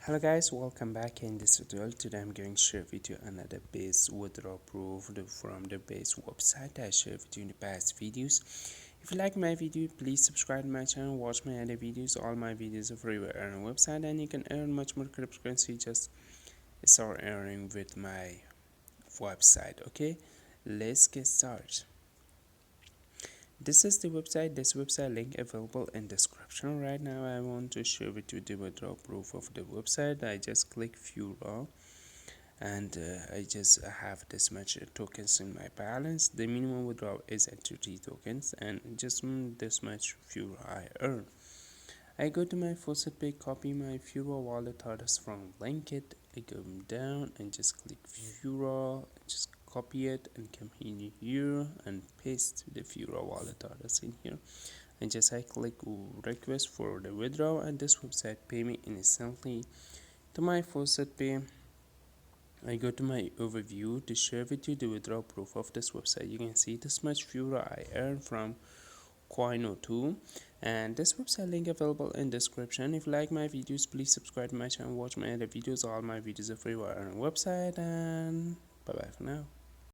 Hello guys, welcome back. In this tutorial today I'm going to share with you another base withdrawal proof from the base website I shared with you in the past videos. If you like my video, please subscribe to my channel, watch my other videos. All my videos are free on our website and you can earn much more cryptocurrency. Just start earning with my website. Okay, let's get started. This is the website. This website link available in description. Right now I want to share with you the withdrawal proof of the website. I just click Feyorra and I just have this much tokens in my balance. The minimum withdrawal is at 30 tokens and just this much Feyorra I earn. I go to my faucetpay, copy my Feyorra wallet address from link it. I go down and just click Feyorra, just copy it and come in here and paste the Feyorra wallet address in here. And just I click request for the withdrawal and this website pay me instantly to my faucetpay. I go to my overview to share with you the withdrawal proof of this website. You can see this much Feyorra I earned from coinoto, and this website link available in description. If you like my videos, please subscribe to my channel, watch my other videos. All my videos are free on our website, and bye bye for now.